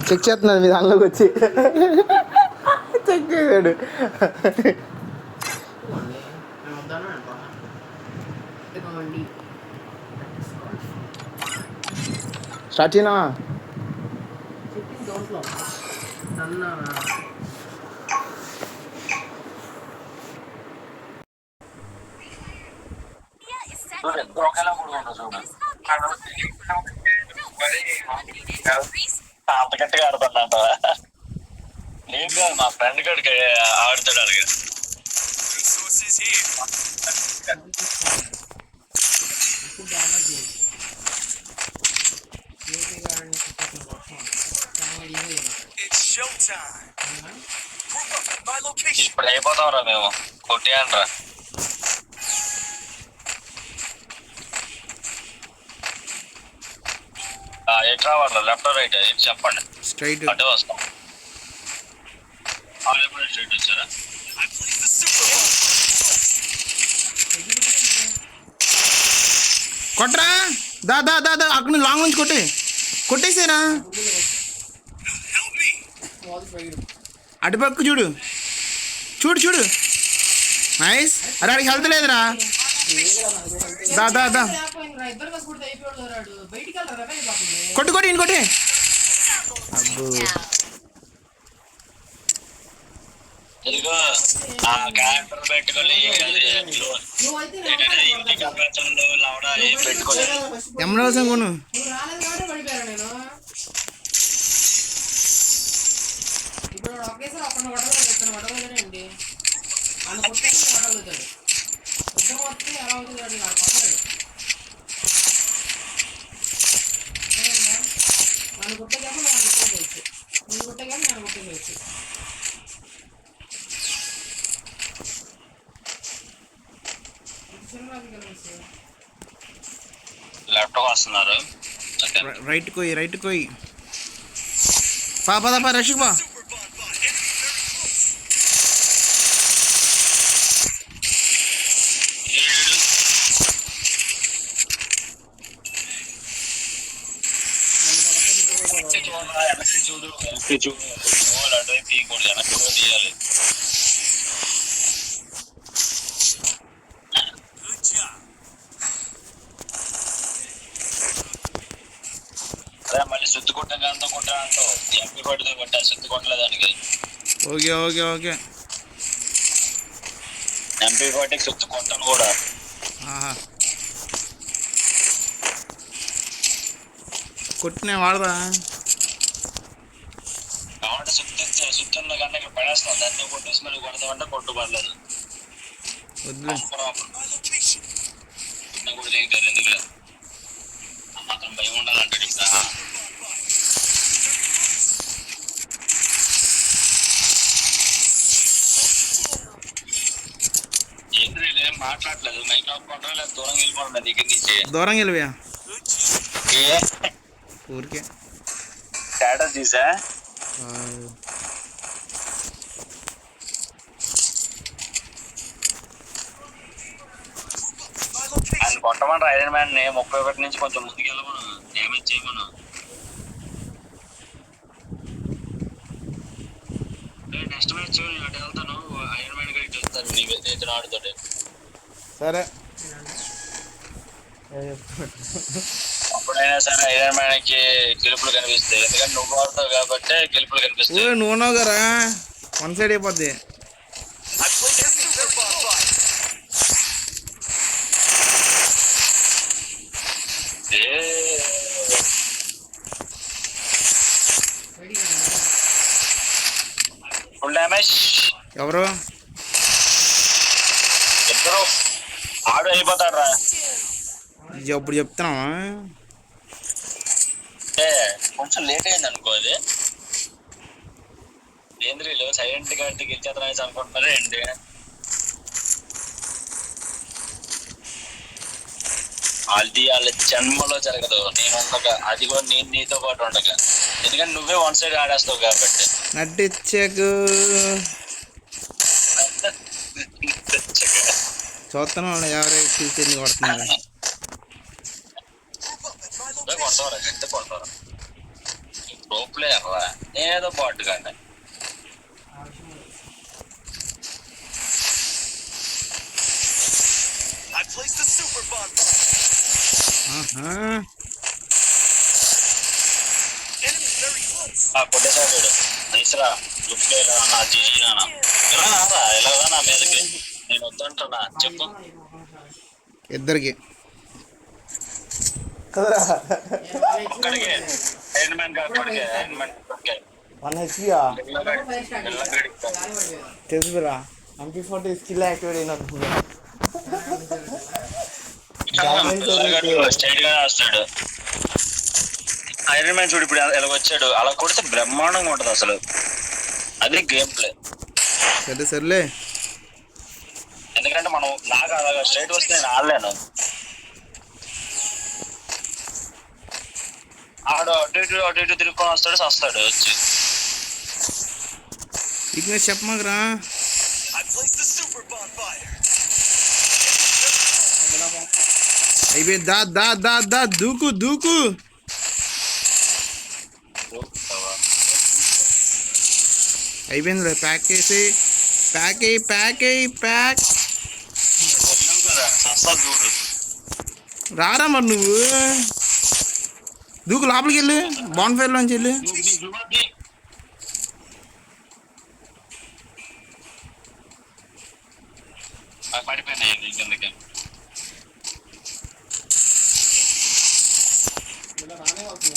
Check చేస్తున్నాడు మీ దానిలోకి వచ్చి చెక్ చేశాడు. స్టార్ట్ చేయనా? అంత గట్టిగా ఆడుతున్నా నేను కాదు, మా ఫ్రెండ్ గడికి ఆడుతాడు అలాగే. ఇప్పుడు అయిపోతాం రా మేము, కొట్టేయండి రా. ఎటు రావాలి, లెఫ్ట్ రైట్ ఎటు చెప్పండి. స్ట్రైట్ అడ్డు వస్తాం. స్ట్రైట్ వచ్చారా? కొట్టరా, దా దా దా దా, అక్కడ లాంగ్ నుంచి కొట్టేసారా. అటుపక్క చూడు చూడు చూడు, నైస్. అరే అడిగి హెల్త్ లేదురా, దా దా దా, కొట్టు కొట్టి ఇంకోటి. అబ్బో ఇదిగో ఆ క్యారెక్టర్ పెట్టుకొని లవడా ఏం పెట్టుకోలేదు. ఎమ్మరాల్సిన కొను. లెఫ్ట్ వస్తున్నారు, రైట్ కోయి రైట్ కోయి. పా పద పా రషిక్ పా. చూడు చూడు, అటువైపు తీయకూడదు, వెనక్కి కూడా తీయాలి. అదే మళ్ళీ సుత్తు కొట్టడంతో కొట్టాడంటో ఎంపీ పడితే కొట్టా, సుత్తు కొట్టలేదు దానికి. ఓకే ఓకే ఓకే, ఎంపీ పట్టికి సుత్తు కొట్టాను కూడా. కొట్టిన వాడదా కాబట్టి సుత్తున్న కన్నా ఇక్కడ పడేస్తాం, దాంతో కొట్టేసి మళ్ళీ కొడతామంటే కొట్టు పడలేదు. వద్దు కూడా దిగుతారు, ఎందుకు మాత్రం భయం ఉండాలంటాడు. ఇంకా ఏం మాట్లాడలేదు, మైక్ ఆఫ్ కొంటారా లేదా దూరం వెళ్ళిపోవడం దగ్గర నుంచి. దూరం వెళ్ళివా ఊరికే స్టేటస్ చూసా. ఆయన కొట్టమని ఐరన్ మ్యాన్ 31 నుంచి కొంచెం ముందుకు వెళ్ళమను, డ్యామేజ్ చేయమను. నెక్స్ట్ మ్యాచ్ నేను అటు వెళ్తాను, ఐరన్ మ్యాన్ కూడా ఇటు వెళ్తాను, నీతో ఆడుతాడు. సరే అప్పుడైనా సరే ఐరన్ మ్యాన్ కి గెలుపులు కనిపిస్తాయి, ఎందుకంటే నువ్వు ఆడతావు కాబట్టి గెలుపులు కనిపిస్తాయి. నువ్వు ఉన్నావు కదా, వన్ సైడ్ అయిపోద్ది. Full damage. ఎవరు ఇద్దరు ఆడు అయిపోతాడు రా. ఇప్పుడు చెప్తున్నావా? కొంచెం లేట్ అయింది అనుకో, అది కేంద్రీలు సైలెంట్ గా గెలిచేతనేసి అనుకుంటున్నారా ఏంటి? అది వాళ్ళ జన్మలో జరగదు, నేను ఉండగా, అది కూడా నేను నీతో పాటు ఉండగా, ఎందుకంటే నువ్వే వన్ సైడ్ ఆడేస్తావు కాబట్టి. నటించకు చూస్తున్నాను ఎవరైతే కొడుతున్నారు. కొడతావరా గట్టి కొడతావరా ప్రో ప్లేయర్ రా ఏదో బాట్ కానీ కొట్టేసాడు నైస్రా గిఫ్ట్ నా జీజీ నాన్న ఎలా రా ఎలాగా నా మీదకి నేను వద్దంటున్నా చెప్పు ఇద్దరికి ఒక్కడికే ఐరన్ మ్యాన్ కాడికే ఐరన్ మ్యాన్ కాడికే 1 హెచ్పియా తెలుసురా MP40 స్కిల్ యాక్టివేట్ అయినప్పుడు స్టైల్ గా వస్తాడు ఐరన్ మ్యాన్ చూడు ఇప్పుడు ఎలా వచ్చాడు అలా కొడితే బ్రహ్మాండంగా ఉంటది అసలు అది గేమ్ ప్లే సర్లే ఎందుకంటే మనం నాకు అలాగా స్ట్రైట్ వస్తే నేను ఆడలేను ఆడు అటు ఇటు తిరుక్కొని వస్తాడు వచ్చి వీక్నెస్ చెప్పమాకరా అయిపోయింది దా దూకు అయిపోయింది ప్యాక్ చేసి ప్యాక్ రారా మరి నువ్వు దూకు లోపలికి వెళ్ళి బాన్ ఫైర్ లోంచి వెళ్ళి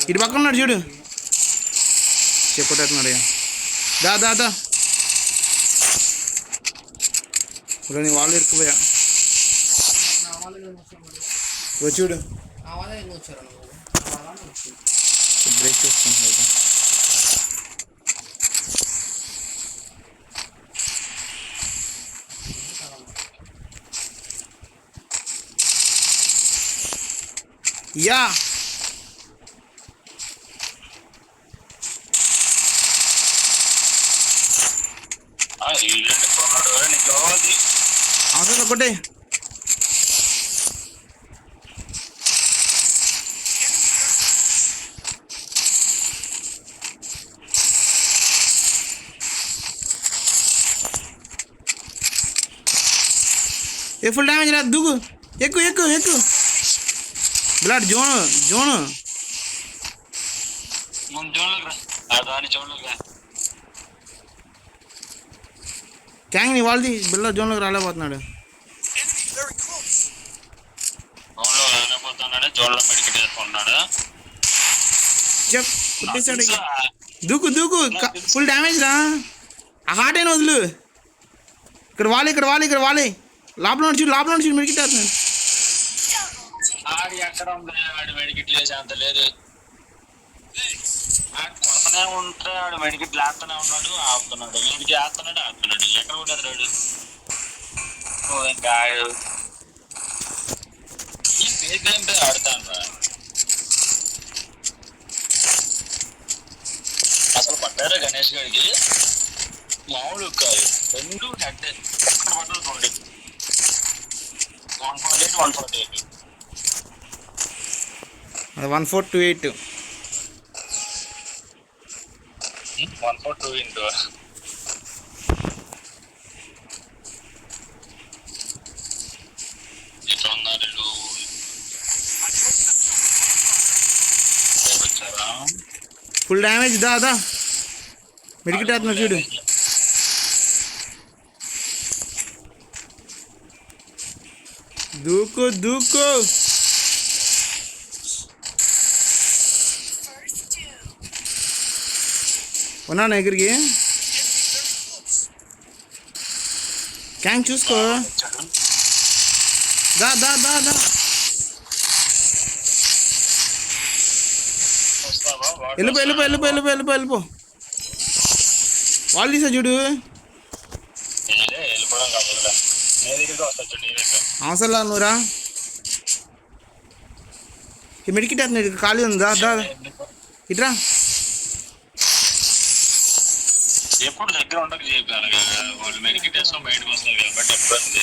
ఇటు పక్కన ఉన్నాడు చూడు చెప్పేస్తున్నాడు దా నీ వాళ్ళు ఇరుక్కుపోయా చూడు బ్రేక్ చేసుకుంటున్నా యా అవసరం ఒకటే ఫుల్ డ్యామేజ్ రా దూకు ఎక్కు బ్లడ్ జోను క్యాంగ్ నీ వాళ్ళది బిల్ల జోన్లోకి రాలేకపోతున్నాడు కొట్టేశాడు దూకు ఫుల్ డ్యామేజ్ రా ఆ హార్ట్ అయిన వదులు ఇక్కడ వాలి లోపల నుంచి మెడికిట్టేస్తున్నాడు ఆడి ఎక్కడ ఉంది ఆడి మెడికిట్ లేసి అంత లేదు కొడతనే ఉంటే ఆడు మెడికిట్ లేస్తూనే ఉన్నాడు ఆపుతున్నాడు వీడికి ఆడుతున్నాడు ఎక్కడ ఉండదు రాడు ఇంకా ఈ పేజ్ అంటే ఆడుతాను రా అసలు పడ్డారా గణేష్ గారికి మామూలు కాదు 2 హెడ్ ఒక్కడ పడ్డది 148 1428 142 into ఫుల్ డ్యామేజ్ దా మెడికిట్ అవుతున్నా చూడు దూకు ఉన్నాను ఎగిరికి క్యాంగ్ చూసుకో దా వెళ్ళిపో వాళ్ళు తీసా చూడు అవసరంలా నువ్వురా ఈ మెడికిట్ అవుతున్నాడు ఖాళీ ఉందా దా ఇట్రా ఎప్పుడు దగ్గర ఉండక చెప్పాను వాళ్ళు మెడికిట్ వేస్తాం బయటకు వస్తారు కాబట్టి ఇబ్బంది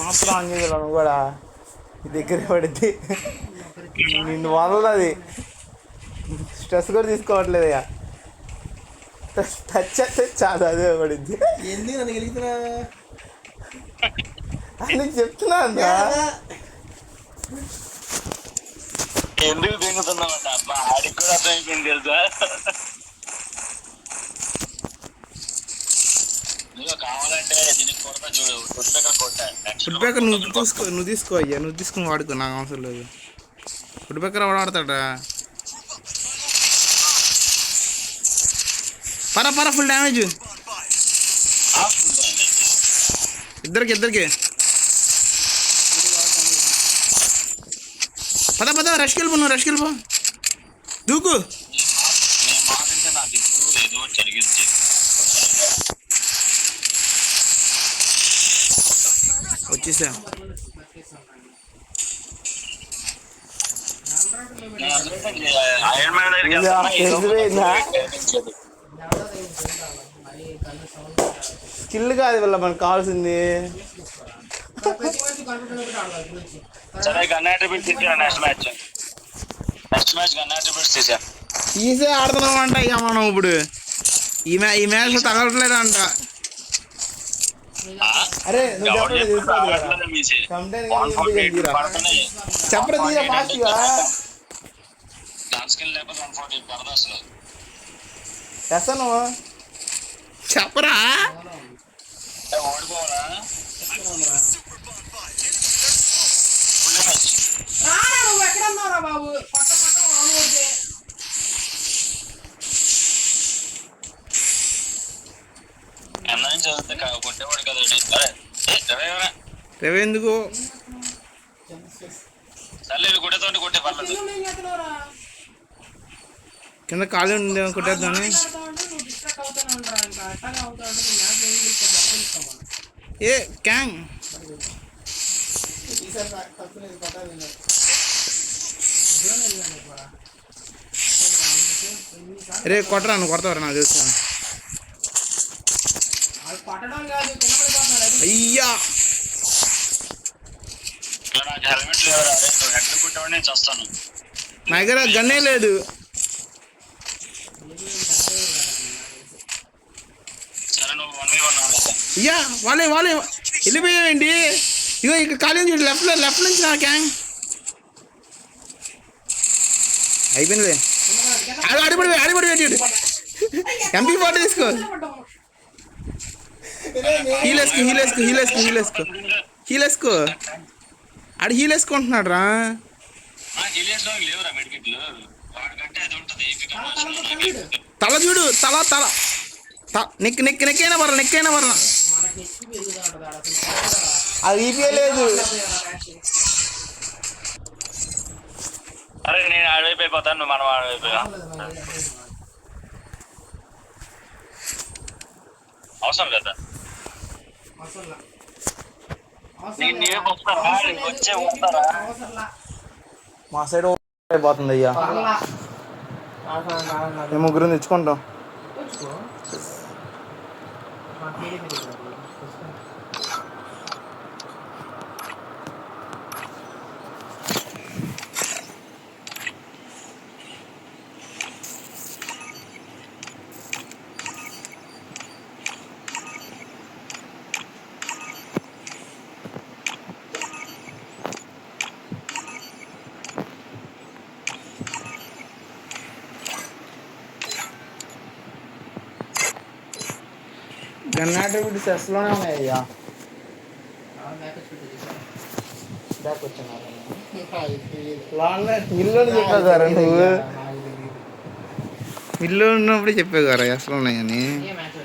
మాత్రం ఆన్ చేయగలను నువ్వు కూడా దగ్గర పడిద్ది నిన్ను వదలది స్ట్రెస్ కూడా తీసుకోవట్లేదు ఇక టచ్ చేస్తే చాలా అదే పడిద్ది ఎందుకు నన్ను గెలుగుతున్నా అని చెప్తున్నా అన్నా ఎందుకు దిగుతున్నామంట అబ్బా ఆడికి కూడా అర్థమైపోయింది తెలుసా. నువ్వు కావాలంటే దీనికి కొడతా చూడు పుస్తక కొట్టా ఫుడ్ ప్యాకర్ నువ్వు తీసుకో అయ్యా, నువ్వు తీసుకుని వాడుకో, నాకు అవసరం లేదు. ఫుడ్ ప్యాకర్ వాడతాడా? పర ఫుల్ డ్యామేజ్ ఇద్దరికి. పద రష్కి వెళ్ళిపో, నువ్వు రష్కి వెళ్ళిపో, దూకు. నేను మాట్లాడితే నాకు ఇప్పుడు ఏదో జరిగింది. వచ్చేసా. ఐరన్ మ్యాన్ దగ్గరికి వెళ్తున్నా, ఏదో జరిగింది. స్కిల్ కాదు వీళ్ళ మనకు కావాల్సింది. సరే గన్ అట్రిబ్యూట్స్ తీసా. నెక్స్ట్ మ్యాచ్ గన్ అట్రిబ్యూట్స్ తీసా. తీసే ఆడుతున్నాం అంట ఇక మనం ఇప్పుడు. ఈ మ్యాచ్ తగలట్లేదు అంట. అరే నువ్వు ఎవరు చెప్పలేదు చెప్పినా తెలుసుకోవాలి కదా. రావట్లేదు మీసి. Sometime 148 తీరా. పడుతున్నాయి. చెప్పరా తీరా ఫాస్ట్గా. డాన్స్ స్కిల్ లేకపోతే 148 పడదు అసలు. ఎసను చెప్పరా. ఓడిపోవరా నువ్వు ఎక్కడ ఉన్నావురా బాబు పట్ట ఓడిపోతే అన్నం చదివితే కొట్టేవాడు కదా. రేవే ఎందుకు సర్లే కొట్టేతోటి కొట్టే పర్లేదు. ఏం చేస్తున్నావురా కింద ఖాళీ ఉంది కొట్టేద్దామని. నువ్వు డిస్ట్రాక్ట్ అవుతానే ఉంటారా ఇంకా అట్టానే అవుతా ఉంటే నేను మ్యాచ్ ఏం గెలుస్తాను. ఏ క్యాంగ్ ఈసారి తప్పులేదు పట్టాలి రే కొట్టరా, నువ్వు కొడతావరా నాకు తెలుసు. అది పట్టడం కాదు కింద పడిపోతున్నాడు. అది అయ్యా నాకు హెల్మెట్ లేదు. హెడ్ కొట్టేవాడు నేను చస్తాను. నా దగ్గర గన్నే లేదు. సరే నువ్వు 1v1 ఆడేస్తా. అయ్యా వాళ్ళే వెళ్ళిపోయావేంటి? ఇగో ఇక్కడ ఖాళీ చూడు, లెఫ్ట్ నుంచి నా క్యాంగ్ అయిపోయిందిలే. ఆడిపడి MP40 తీసుకో. హీలేసుకో ఆడు హీలేసుకుంటున్నాడు రా. గిలియన్స్ లేవురా మెడికెట్లు. వాడికంటే అది ఉంటుంది. తల చూడు, తల నెక్కైనా పర్ల. మనకి ఎక్కువ పెరుగుతా ఉంటుంది ఆడ అసలు అది ఈపీ లేదు. అరే నేను ఆడవైపు అయిపోతాను, నువ్వు మనం ఆడవైపు. అవసరం లేదా అవసరంలా నీవే వస్తారా వచ్చే వస్తారా? అవసరంలా మా సైడ్ అయిపోతుంది అయ్యా. మేము ముగ్గురు తెచ్చుకుంటాం. గన్నాటి వీడి సెస్లోనే ఉన్నాయి అయ్యా. బ్యాక్ వచ్చినారా ఇల్లు చెప్పావు కదా నువ్వు. ఇల్లు ఉన్నప్పుడు చెప్పావు కదా అసలు ఉన్నాయని. ఏ మ్యాచ్